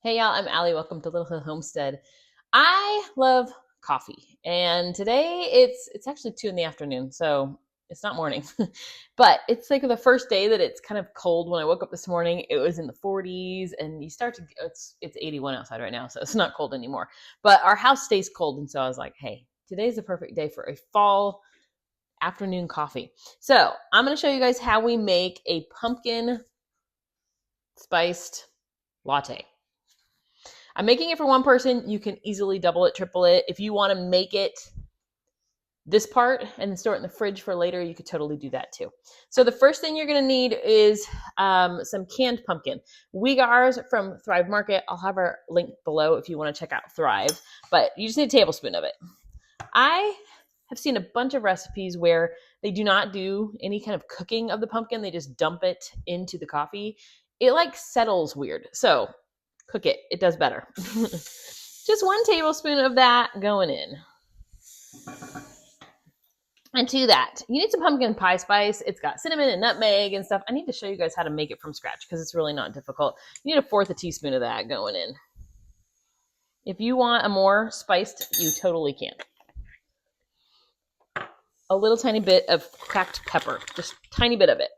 Hey y'all, I'm Ali. Welcome to Little Hill Homestead. I love coffee, and today it's actually 2 in the afternoon, so it's not morning. But it's like the first day that it's kind of cold. When I woke up this morning, it was in the 40s, and you start to it's 81 outside right now, so it's not cold anymore. But our house stays cold, and so I was like, hey, today's the perfect day for a fall afternoon coffee. So I'm going to show you guys how we make a pumpkin spiced latte. I'm making it for one person. You can easily double it, triple it. If you want to make it this part and then store it in the fridge for later, you could totally do that too. So the first thing you're going to need is some canned pumpkin. We got ours from Thrive Market. I'll have our link below if you want to check out Thrive, but you just need a tablespoon of it. I have seen a bunch of recipes where they do not do any kind of cooking of the pumpkin. They just dump it into the coffee. It like settles weird. So cook it. It does better. Just 1 tablespoon of that going in. And to that, you need some pumpkin pie spice. It's got cinnamon and nutmeg and stuff. I need to show you guys how to make it from scratch because it's really not difficult. You need 1/4 teaspoon of that going in. If you want a more spiced, you totally can. A little tiny bit of cracked pepper, just a tiny bit of it.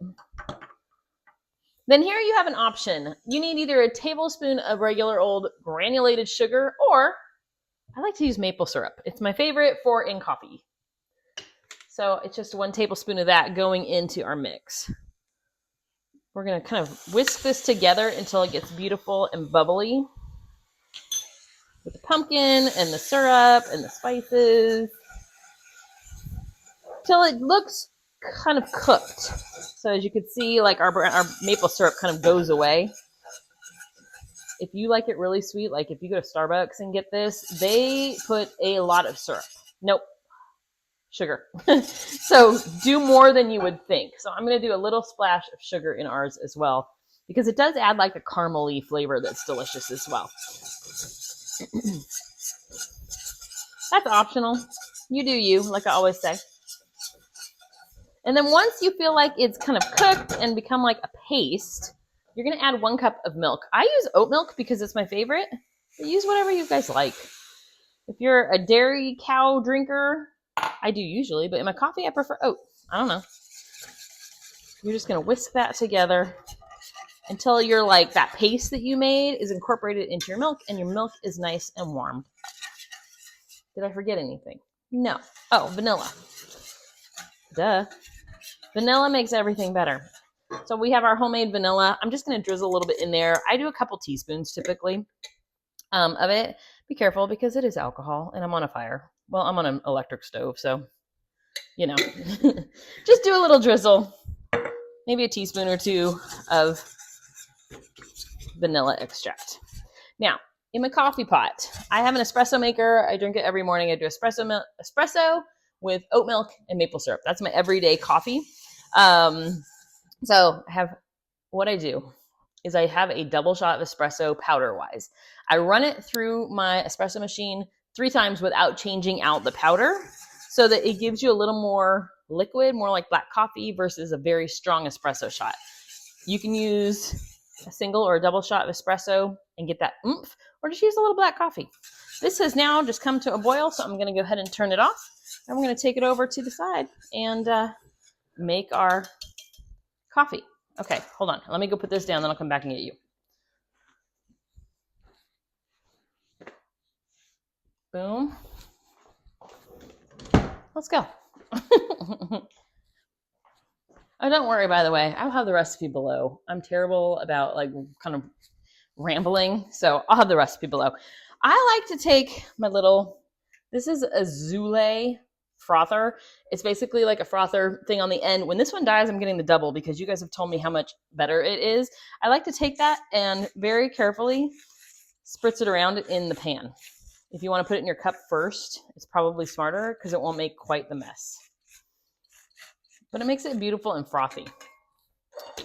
Then here you have an option. You need either a tablespoon of regular old granulated sugar, or I like to use maple syrup. It's my favorite for in coffee. So it's just 1 tablespoon of that going into our mix. We're going to kind of whisk this together until it gets beautiful and bubbly with the pumpkin and the syrup and the spices till it looks kind of cooked. So as you can see, like our maple syrup kind of goes away. If you like it really sweet, like if you go to Starbucks and get this, they put a lot of syrup. Nope. Sugar. So do more than you would think. So I'm going to do a little splash of sugar in ours as well, because it does add like a caramely flavor that's delicious as well. That's optional. You do you, like I always say. And then once you feel like it's kind of cooked and become like a paste, you're going to add 1 cup of milk. I use oat milk because it's my favorite, but use whatever you guys like. If you're a dairy cow drinker, I do usually, but in my coffee, I prefer oat. I don't know. You're just going to whisk that together until you're like that paste that you made is incorporated into your milk and your milk is nice and warm. Did I forget anything? No. Oh, vanilla. Duh. Vanilla makes everything better. So we have our homemade vanilla. I'm just going to drizzle a little bit in there. I do a couple teaspoons typically of it. Be careful because it is alcohol and I'm on a fire. Well, I'm on an electric stove, so, you know, just do a little drizzle, maybe a teaspoon or 2 of vanilla extract. Now, in my coffee pot, I have an espresso maker. I drink it every morning. I do espresso with oat milk and maple syrup. That's my everyday coffee. So what I do is I have a double shot of espresso powder-wise. I run it through my espresso machine 3 times without changing out the powder so that it gives you a little more liquid, more like black coffee versus a very strong espresso shot. You can use a single or a double shot of espresso and get that oomph, or just use a little black coffee. This has now just come to a boil, so I'm going to go ahead and turn it off. And we're going to take it over to the side and make our coffee. Okay, hold on. Let me go put this down, then I'll come back and get you. Boom. Let's go. Oh, don't worry, by the way. I'll have the recipe below. I'm terrible about like kind of rambling, so I'll have the recipe below. I like to take my this is a Zule frother. It's basically like a frother thing on the end. When this one dies, I'm getting the double because you guys have told me how much better it is. I like to take that and very carefully spritz it around in the pan. If you want to put it in your cup first, it's probably smarter because it won't make quite the mess. But it makes it beautiful and frothy.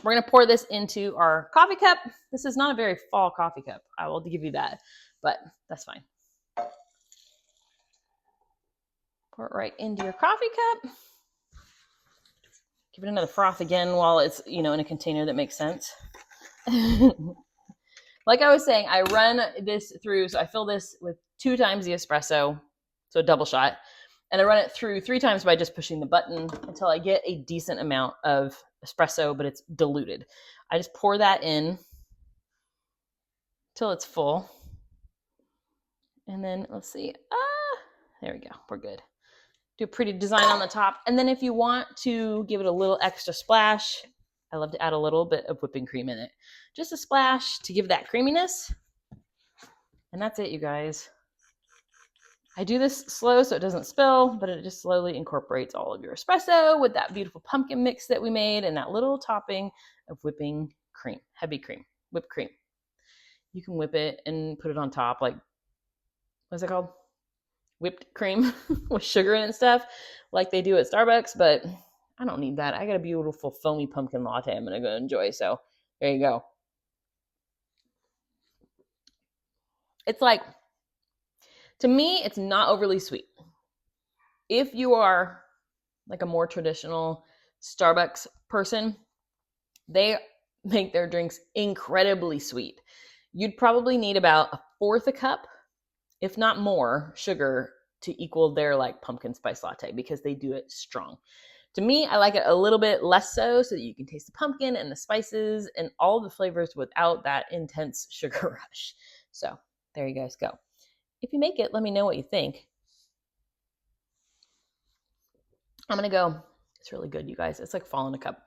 We're going to pour this into our coffee cup. This is not a very fall coffee cup. I will give you that, but that's fine. Pour it right into your coffee cup. Give it another froth again while it's, in a container that makes sense. Like I was saying, I run this through, so I fill this with 2 times the espresso, so a double shot, and I run it through 3 times by just pushing the button until I get a decent amount of espresso, but it's diluted. I just pour that in till it's full. And then let's see. There we go. We're good. Do a pretty design on the top. And then if you want to give it a little extra splash, I love to add a little bit of whipping cream in it. Just a splash to give that creaminess. And that's it, you guys. I do this slow so it doesn't spill, but it just slowly incorporates all of your espresso with that beautiful pumpkin mix that we made and that little topping of whipping cream, heavy cream, whipped cream. You can whip it and put it on top, like, what's it called? Whipped cream with sugar in it and stuff, like they do at Starbucks, but I don't need that. I got a beautiful foamy pumpkin latte I'm going to go enjoy, so there you go. It's like, to me, it's not overly sweet. If you are like a more traditional Starbucks person, they make their drinks incredibly sweet. You'd probably need about 1/4 a cup, if not more, sugar to equal their like pumpkin spice latte because they do it strong. To me, I like it a little bit less so that you can taste the pumpkin and the spices and all the flavors without that intense sugar rush. So there you guys go. If you make it, let me know what you think. I'm going to go, it's really good, you guys. It's like falling a cup.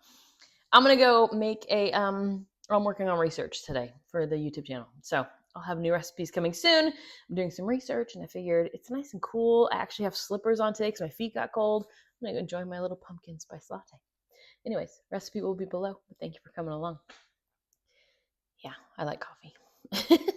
I'm going to go make I'm working on research today for the YouTube channel. So I'll have new recipes coming soon. I'm doing some research and I figured it's nice and cool. I actually have slippers on today because my feet got cold. I'm going to enjoy my little pumpkin spice latte. Anyways, recipe will be below, but thank you for coming along. Yeah, I like coffee.